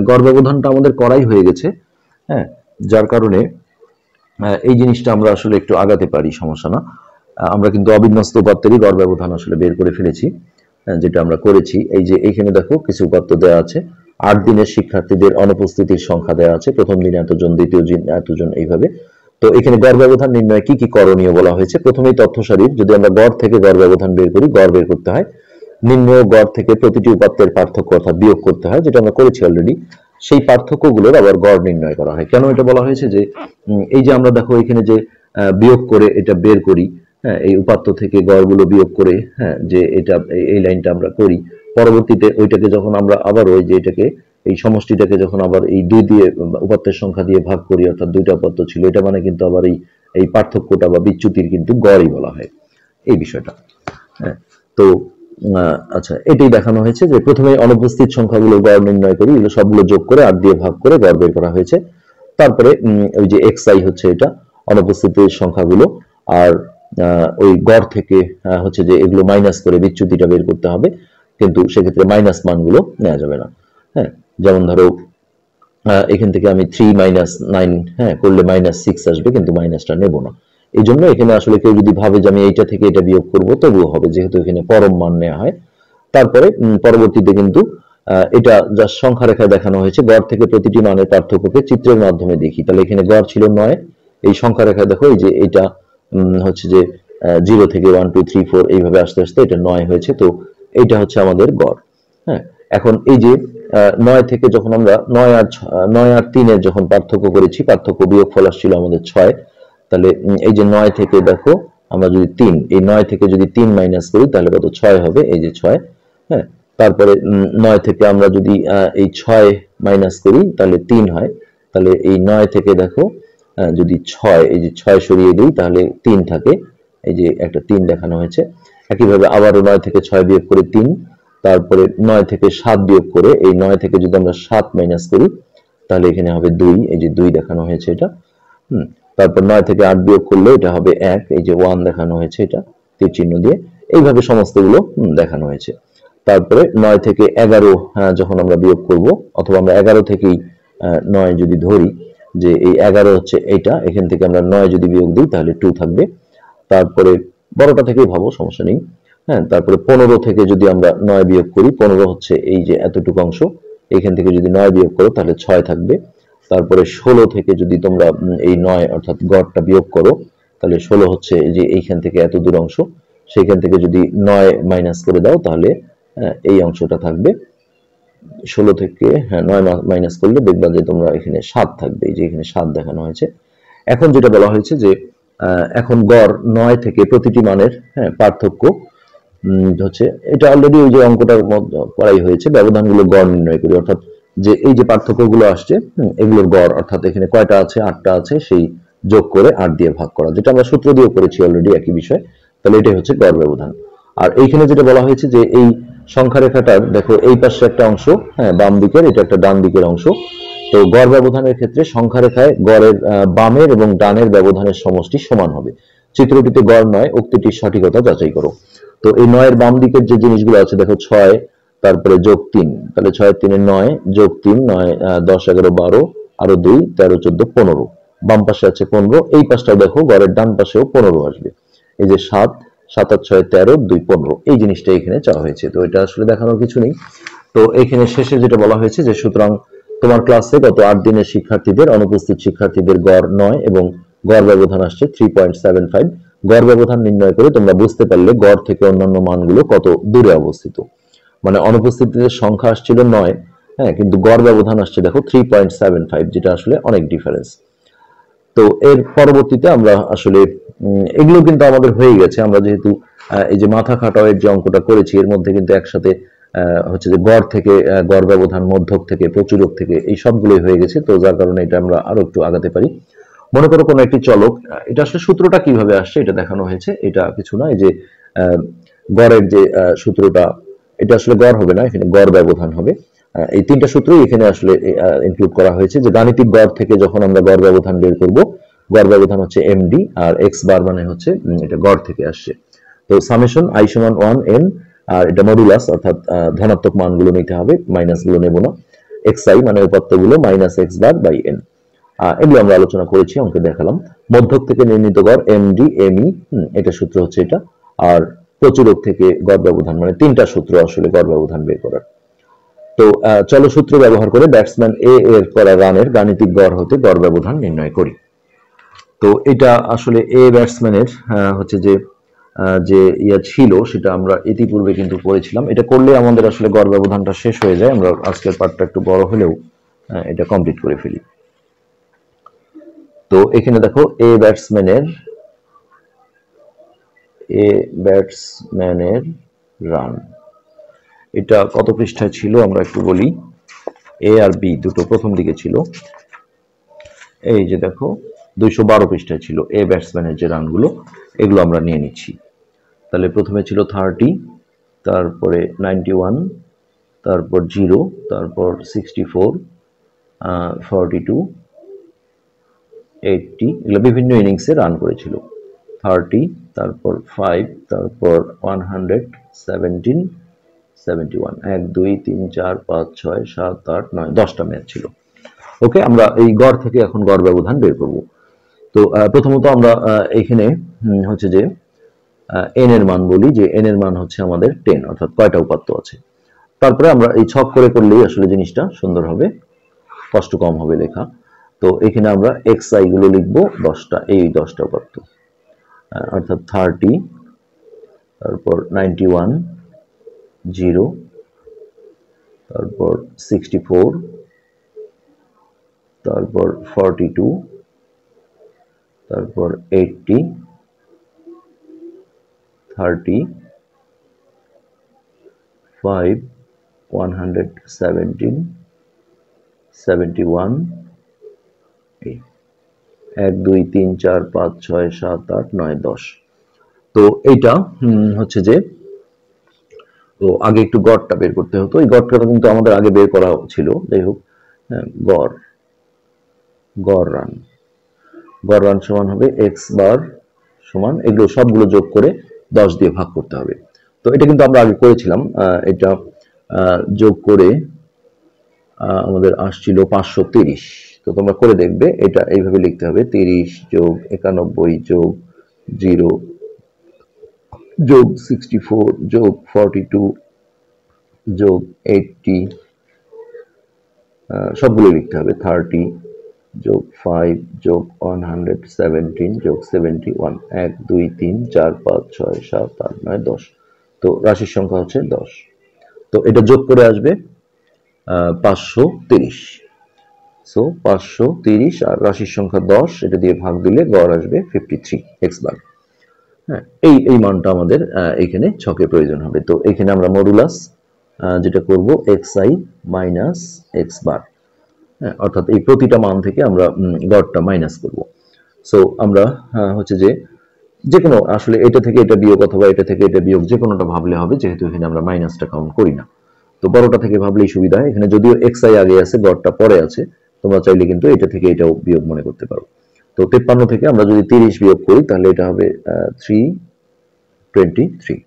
গড় ব্যবধানটা আমাদের করাই হয়ে গেছে, হ্যাঁ, যার কারণে এই জিনিসটা আমরা আসলে একটু আগাতে পারি, সমস্যা না। আমরা কিন্তু অবিন্যস্ত উপাত্তেরই গড় ব্যবধান আসলে বের করে ফেলেছি, যেটা আমরা করেছি। এই যে এখানে দেখো কিছু উপাত্ত দেওয়া আছে, 8 দিনের শিক্ষার্থীদের অনুপস্থিতির সংখ্যা দেওয়া আছে, প্রথম দিনে এতজন, দ্বিতীয় দিন এতজন, এইভাবে। তো এখানে গড় ব্যবধান নির্ণয় কি কি করণীয় বলা হয়েছে। প্রথমেই তথ্য সারির যদি আমরা গড় থেকে গড় ব্যবধান বের করি, গড় বের করতে হয়, নিম্ন গড় থেকে প্রতিটি উপাত্তের পার্থক্য অর্থাৎ বিয়োগ করতে হয়, যেটা আমরা করেছি অলরেডি। সেই পার্থক্যগুলোর আবার গড় নির্ণয় করা হয়। কেন এটা বলা হয়েছে যে এই যে আমরা দেখো এখানে যে বিয়োগ করে এটা বের করি, হ্যাঁ, এই উপাত্ত থেকে গড়গুলো বিয়োগ করে, হ্যাঁ, যে এটা এই লাইনটা আমরা করি, পরবর্তীতে ওইটাকে যখন আমরা আবার ওই যে এটাকে এই সমষ্টিটাকে যখন আবার এই 2 দিয়ে উপাত্তের সংখ্যা দিয়ে ভাগ করি, অর্থাৎ 2টা উপাত্ত ছিল, এটা মানে কিন্তু আবার এই পার্থক্যটা বা বিচ্যুতির কিন্তু গড়ই বলা হয় এই বিষয়টা। হ্যাঁ, তো আচ্ছা, এটাই দেখানো হয়েছে যে প্রথমে অনুপস্থিত সংখ্যাগুলো গড় নির্ণয় করি, এগুলো সবগুলো যোগ করে 8 দিয়ে ভাগ করে গড় বের করা হয়েছে। তারপরে ওই যে xi হচ্ছে এটা অনুপস্থিতির সংখ্যাগুলো, আর ওই গড় থেকে হচ্ছে যে এগুলো মাইনাস করে বিচ্যুতিটা বের করতে হবে, কিন্তু সেক্ষেত্রে মাইনাস মানগুলো নেওয়া যাবে না। হ্যাঁ, যেমন ধরো এখান থেকে আমি 3 - 9 হ্যাঁ করলে -6 আসবে, কিন্তু মাইনাসটা নেব না। এই জন্য এখানে আসলে কেউ যদি ভাবে যে আমি এইটা থেকে এটা বিয়োগ করব, তবুও হবে, যেহেতু এখানে পরম মান নেওয়া হয়। তারপরে পরবর্তীতে কিন্তু এটা যা সংখ্যা রেখায় দেখানো হয়েছে, গড় থেকে প্রতিটি মানের পার্থক্যকে চিত্রের মাধ্যমে দেখি। তাহলে এখানে গড় ছিল 9, এই সংখ্যা রেখায় দেখো এই যে এটা হচ্ছে যে 0 থেকে 1 2 3 4 এইভাবে আস্তে আস্তে এটা 9 হয়েছে। তো এইটা হচ্ছে আমাদের গড়। হ্যাঁ, এখন এই যে 9 থেকে যখন আমরা 9 আর 3 এর যখন পার্থক্য করেছি, পার্থক্য বিয়োগফল আসছিল আমাদের 6। তাহলে এই যে 9 থেকে দেখো আমরা যদি 3, এই 9 থেকে যদি 3 মাইনাস করি তাহলে কত, 6 হবে, এই যে 6। হ্যাঁ, তারপরে 9 থেকে আমরা যদি এই 6 মাইনাস করি তাহলে 3 হয়। তাহলে এই 9 থেকে দেখো যদি 6, এই যে 6 সরিয়ে দিই তাহলে 3 থাকে, এই যে একটা 3 দেখানো হয়েছে। একইভাবে আবারও 9 থেকে 6 বিয়োগ করে 3, তারপরে 9 থেকে 7 বিয়োগ করে, এই 9 থেকে যদি আমরা 7 মাইনাস করি তাহলে এখানে হবে 2, এই যে 2 দেখানো হয়েছে এটা। তারপর 9 থেকে 8 বিয়োগ করলে এটা হবে 1, এই যে 1 দেখানো হয়েছে এটা তীর চিহ্ন দিয়ে। এইভাবে সমস্তগুলো দেখানো হয়েছে। তারপরে 9 থেকে 11 যখন আমরা বিয়োগ করব, অথবা আমরা 11 থেকেই 9 যদি ধরি, যে এই 11 হচ্ছে এইটা, এখান থেকে আমরা 9 যদি বিয়োগ দিই তাহলে 2 থাকবে। তারপরে বড়টা থেকেই ভাবো, সমস্যা নেই। হ্যাঁ, তারপরে 15 থেকে যদি আমরা 9 বিয়োগ করি, 15 হচ্ছে এই যে এতটুকু অংশ, এখান থেকে যদি 9 বিয়োগ করো তাহলে 6 থাকবে। তারপরে 16 থেকে যদি তোমরা এই 9 অর্থাৎ গড়টা বিয়োগ করো, তাহলে 16 হচ্ছে এই যে এইখান থেকে এত দূর অংশ, সেইখান থেকে যদি 9 মাইনাস করে দাও তাহলে এই অংশটা থাকবে। 16 থেকে 9 মাইনাস করলে দেখবা যে তোমরা এখানে 7 থাকবে, এই যে এখানে 7 দেখানো হয়েছে। এখন যেটা বলা হয়েছে যে এখন গড় 9 থেকে প্রতিটি মানের পার্থক্য হচ্ছে, এটা অলরেডি ওই যে অঙ্কটার করাই হয়েছে, ব্যবধানগুলো গড় নির্ণয় করি, অর্থাৎ যে এই যে পার্থক্যগুলো আসছে এগুলোর গড়, অর্থাৎ এখানে কয়টা আছে, 8টা আছে, সেই যোগ করে 8 দিয়ে ভাগ করা, যেটা আমরা সূত্র দিয়ে করেছি অলরেডি একই বিষয়। তাহলে এটাই হচ্ছে গড় ব্যবধান। আর এইখানে যেটা বলা হয়েছে যে এই সংখ্যা রেখাটার দেখো এই পাশে একটা অংশ, বাম দিকের, এটা একটা ডান দিকের অংশ। তো গড় ব্যবধানের ক্ষেত্রে সংখ্যা রেখায় গড়ের বামের এবং ডানের ব্যবধানের সমষ্টি সমান হবে। চিত্রটিতে গড় নয়, উক্তিটির সঠিকতা যাচাই করো। তো এই 9 এর বাম দিকের যে জিনিসগুলো আছে দেখো, 6 তারপরে যোগ 3, তাহলে 6 এর 3 9 যোগ 3 9 10 11 12 আরো 2 13 14 15, বাম পাশে আছে 15, এই পাশটাও দেখো গড়ের ডান পাশেও 15 আসবে। এই যে 7 7 আর 6 13 2 15, এই জিনিসটা এখানে চাওয়া হয়েছে। তো এটা আসলে দেখানোর কিছু নেই। তো এখানে শেষে যেটা বলা হয়েছে যে সুতরাং তোমার ক্লাসে গত 8 দিনের শিক্ষার্থীদের অনুপস্থিত শিক্ষার্থীদের গড় 9 এবং গড় ব্যবধান আসছে 3.75। গড় ব্যবধান নির্ণয় করে তোমরা বুঝতে পারলে গড় থেকে অন্যান্য মানগুলো কত দূরে অবস্থিত। মানে অনুপস্থিতদের সংখ্যা আসছিল 9, কিন্তু গড় ব্যবধান আসছে দেখো 3.75, যেটা আসলে অনেক ডিফারেন্স। তো এর পরবর্তীতে আমরা আসলে এগুলো কিন্তু আমাদের হয়ে গেছে। আমরা যেহেতু এই যে মাথা খাটাওয়ের যে অঙ্কটা করেছি, এর মধ্যে কিন্তু একসাথে হচ্ছে যে গড় থেকে গড় ব্যবধান, মধ্যক থেকে, প্রচুরক থেকে, এই সবগুলোই হয়ে গেছে। তো যার কারণে এটা আমরা আরো একটু আগাতে পারি। মনে করো কোনো একটি চলক, এটা আসলে সূত্রটা কিভাবে আসছে এটা দেখানো হয়েছে। এটা কিছু না, এই যে গড়ের যে সূত্রটা, এটা আসলে গড় হবে না, এখানে গড় ব্যবধান হবে। এই তিনটা সূত্রই এখানে আসলে ইনক্লুড করা হয়েছে। যে গাণিতিক গড় থেকে যখন আমরা গড় ব্যবধান বের করব, গড় ব্যবধান হচ্ছে এমডি, আর এক্স বার মানে হচ্ছে এটা গড় থেকে আসছে। তো সামেশন i সমান 1n, আর এটা মডুলাস, অর্থাৎ ধনাত্মক মানগুলো নিতে হবে, মাইনাস গুলো নেব না। xi মানে উপাত্তগুলো minus x bar by n. এগুলো আমরা আলোচনা করেছি, অঙ্কে দেখালাম। মধ্যক থেকে নির্ণীত গড় এমডি এমই, এটা সূত্র হচ্ছে এটা। আর প্রচুরক থেকে গড় ব্যবধান, মানে তিনটা সূত্র আসলে গড় ব্যবধান বের করার। তো চলো সূত্র ব্যবহার করে ব্যাটসম্যান এ এর করা রানের গাণিতিক গড় হতে গড় ব্যবধান নির্ণয় করি। তো এটা আসলে এ ব্যাটসম্যানের হচ্ছে যে যে ইয়া ছিল সেটা আমরা ইতিপূর্বে কিন্তু পড়েছিলাম। এটা করলে আমাদের আসলে গড় ব্যবধানটা শেষ হয়ে যায়। আমরা আজকের পার্টটা একটু বড় হলেও এটা কমপ্লিট করে ফেলি। তো এখানে দেখো এ ব্যাটসম্যানের রান, এটা কত পৃষ্ঠায় ছিল আমরা একটু বলি। এ আর বি দুটো প্রথম দিকে ছিল। এই যে দেখো 212 পৃষ্ঠায় ছিল এ ব্যাটসম্যানের যে রানগুলো, এগুলো আমরা নিয়ে নিচ্ছি। তাহলে প্রথমে ছিল 30, তারপরে 91, তারপর 0, তারপর 64, 42, 80, এগুলো বিভিন্ন ইনিংসে রান করেছিল। 30, তারপর 5, তারপর 117, 71, 1 2 3 4 5 6 7 8 9 10টা ম্যাচ ছিল। ওকে, আমরা এই গড় থেকে এখন গড় ব্যবধান বের করব। তো প্রথমত আমরা এখানে হচ্ছে যে এন এর মান বলি, যে এন এর মান হচ্ছে আমাদের 10, অর্থাৎ কয়টা উপাত্ত আছে। তারপরে আমরা এই ছক করে করলেই আসলে জিনিসটা সুন্দর হবে, কষ্ট কম হবে লেখা। তো এখানে আমরা এক্স আই গুলো লিখবো 10টা, এই 10টা উপাত্ত, অর্থাৎ 30, তারপর 91, 0, তারপর 64, তারপর 42, তারপর 80, 30, 5, 117, 71, 1 2 3 4 5 6 7 8 9 10। তো এইটা হচ্ছে যে, তো আগে একটু গড়টা বের করতে হতো। এই গড়টা কিন্তু আমাদের আগে বের করা ছিল, যাই হোক। গড় রান সমান হবে এক্স বার সমান, এগুলো সবগুলো যোগ করে 10 দিয়ে ভাগ করতে হবে। তো এটা কিন্তু আমরা আগে করেছিলাম। এটা যোগ করে আমাদের আসছিল 530। তো তোমরা করে দেখবে, এটা এইভাবে লিখতে হবে 30 যোগ 91 যোগ 0 যোগ 64 যোগ 42 যোগ 80, সবগুলো লিখতে হবে। 30 যোগ 5 যোগ 117 যোগ 71, 1 2 3 4 5 6 7 8 9 10। তো রাশির সংখ্যা হচ্ছে 10। তো এটা যোগ করে আসবে 530। সো 530 আর রাশির সংখ্যা 10, এটা দিয়ে ভাগ দিলে গড় আসবে 53 এক্স বার। হ্যাঁ, এই মানটা আমাদের এখানে ছকে প্রয়োজন হবে। তো এখানে আমরা মডুলাস যেটা করব এক্স আই মাইনাস এক্স বার, অর্থাৎ এই প্রতিটা মান থেকে আমরা গড়টা মাইনাস করব। সো আমরা হচ্ছে যে কোনো আসলে এটা থেকে এটা বিয়োগ অথবা এটা থেকে এটা বিয়োগ যে কোনোটা ভাবলে হবে, যেহেতু এখানে আমরা মাইনাসটা কাউন্ট করি না। তো বড়টা থেকে ভাবলেই সুবিধা হয়। এখানে যদিও এক্স আই আগে আছে, গড়টা পরে আছে, তোমরা চাইলে কিন্তু এটা থেকে এটাও বিয়োগ মনে করতে পারো। তো 53 থেকে আমরা যদি 30 বিয়োগ করি তাহলে এটা হবে 323।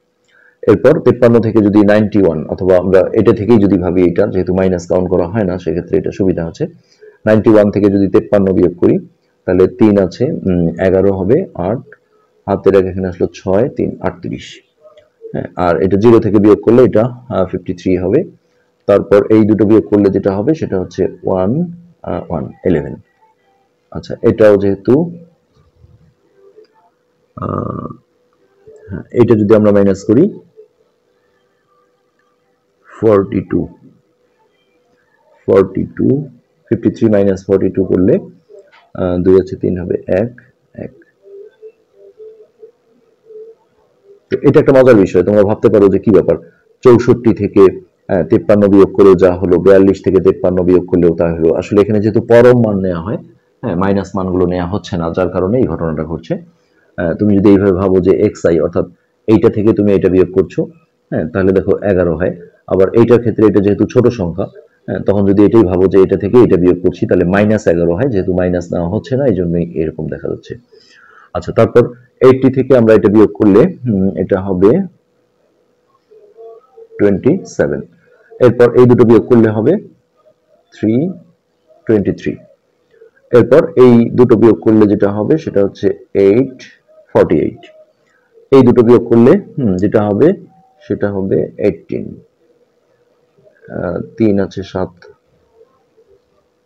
এরপর 53 থেকে যদি 91, অথবা আমরা এটা থেকেই যদি ভাবি, এটা যেহেতু মাইনাস কাউন্ট করা হয় না সেক্ষেত্রে এটা সুবিধা আছে। 91 থেকে যদি 53 বিয়োগ করি তাহলে 3 আছে, 11 হবে, 8 হাতের এক এখানে আসলো 6, 3 38। হ্যাঁ, আর এটা 0 থেকে বিয়োগ করলে এটা 53 হবে। তারপর এই দুটো বিয়োগ করলে যেটা হবে সেটা হচ্ছে 11। আচ্ছা, এটাও যেহেতু এটা যদি আমরা মাইনাস করি 42, 53 মাইনাস 42 করলে 2 আছে 3 হবে 1। তো এটা একটা মজার বিষয়, তোমরা ভাবতে পারো যে কি ব্যাপার, 64 থেকে 53 বিয়োগ করেও যা হলো, 42 থেকে 53 বিয়োগ করলেও তা হলো। আসলে এখানে যেহেতু পরম মান নেওয়া হয়, হ্যাঁ, মাইনাস মানগুলো নেওয়া হচ্ছে না, যার কারণে এই ঘটনাটা ঘটছে। তুমি যদি এইভাবে ভাবো যে এক্স আই, অর্থাৎ এইটা থেকে তুমি এটা বিয়োগ করছো, হ্যাঁ, তাহলে দেখো 11 হয়। আবার এইটার ক্ষেত্রে এটা যেহেতু ছোট সংখ্যা, হ্যাঁ, তখন যদি এটাই ভাবো যে এটা থেকে এটা বিয়োগ করছি তাহলে -11 হয়, যেহেতু মাইনাস নেওয়া হচ্ছে না এই জন্যই এরকম দেখা যাচ্ছে। আচ্ছা, তারপর 80 থেকে আমরা এটা বিয়োগ করলে এটা হবে 27। এরপর এই দুটো বিয়োগ করলে হবে 323। এরপর এই দুটো বিয়োগ করলে যেটা হবে সেটা হচ্ছে 848, এই দুটো বিয়োগ করলে যেটা হবে সেটা হবে 18, 3 আছে 7,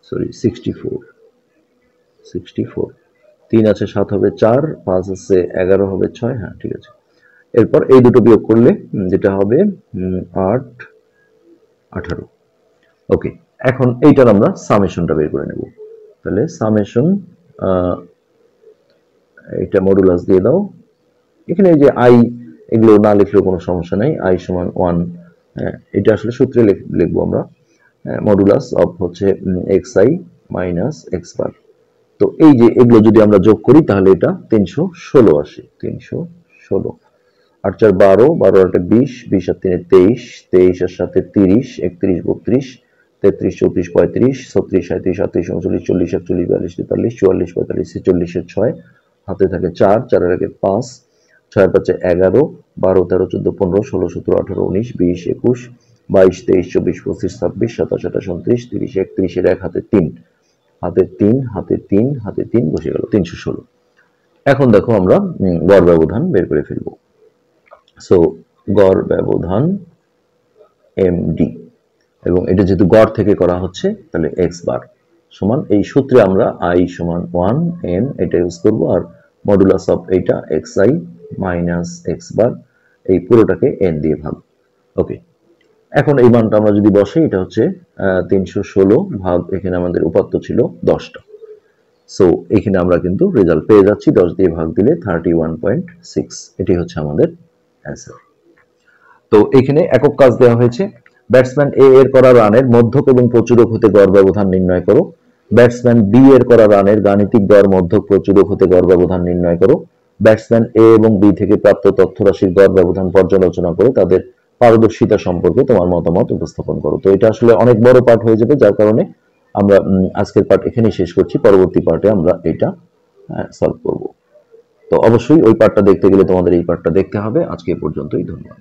সরি 64, 3 আছে 7 হবে 4, 5 আছে 11 হবে 6, হ্যাঁ ঠিক আছে। এরপর এই দুটো বিয়োগ করলে যেটা হবে 8, 18। ওকে, এখন এইটার আমরা সামেশনটা বের করে নেব। তাহলে সামেশন, এটা মডুলাস দিয়ে দাও। এখানে এই যে আই, এগুলো না লিখলেও কোনো সমস্যা নাই, আই সমান 1, এটা আসলে সূত্রে লিখবো আমরা, মডুলাস অফ হচ্ছে এক্স আই মাইনাস এক্স বার। তো এই যে এগুলো যদি আমরা যোগ করি তাহলে এটা 316 আসে, 316, 8 4 12, 12 8 20, 20 আর 3 23, 23 আর 7 30, 31 32, 33 34 35, 36 37 38 39 40 41 42 43 44 45 46 এর 6, হাতে থাকে 4, 4 এর আগে 5, 6 এর 5 11, 12 13 14 15 16 17 18 19 20 21 22 23 24 25 26 27 28 29 30 31 এর এক হাতে 3, হাতে 3 হাতে 3 হাতে 3 বসে গেল 316। এখন দেখো আমরা গড় ব্যবধান বের করে ফেলবো। সো গড় ব্যবধান এমডি, এবং এটা যেহেতু গড় থেকে করা হচ্ছে তাহলে এক্স বার সমান, এই সূত্রে আমরা আই সমান 1 এন এটা ইউজ করবো, আর মডুলাস অফ এইটা x i minus x bar, এই পুরোটাকে এন দিয়ে ভাগ। ওকে, এখন এই মানটা আমরা যদি বসাই, এটা হচ্ছে 316 ভাগ, এখানে আমাদের উপাত্ত ছিল 10টা। সো এখানে আমরা কিন্তু রেজাল্ট পেয়ে যাচ্ছি, 10 দিয়ে ভাগ দিলে 31.6, এটি হচ্ছে আমাদের অ্যান্সার। তো এখানে একক কাজ দেওয়া হয়েছে, ব্যাটসম্যান এ এর করা রানের মধ্যক এবং প্রচুরক হতে গড় ব্যবধান নির্ণয় করো। ব্যাটসম্যান বি এর করা রানের গাণিতিক গড় মধ্যক প্রচুরক হতে গড় ব্যবধান নির্ণয় করো। ব্যাটসম্যান এ এবং বি থেকে প্রাপ্ত তথ্য রাশির গড় ব্যবধান পর্যালোচনা করে তাদের পারদর্শিতা সম্পর্কে তোমার মতামত উপস্থাপন করো। তো এটা আসলে অনেক বড় পার্ট হয়ে যাবে, যার কারণে আমরা আজকের পার্ট এখানেই শেষ করছি, পরবর্তী পার্টে আমরা এটা সলভ করব। তো অবশ্যই ওই পার্টটা দেখতে গেলে তোমাদের এই পার্টটা দেখতে হবে। আজকে এই পর্যন্তই, ধন্যবাদ।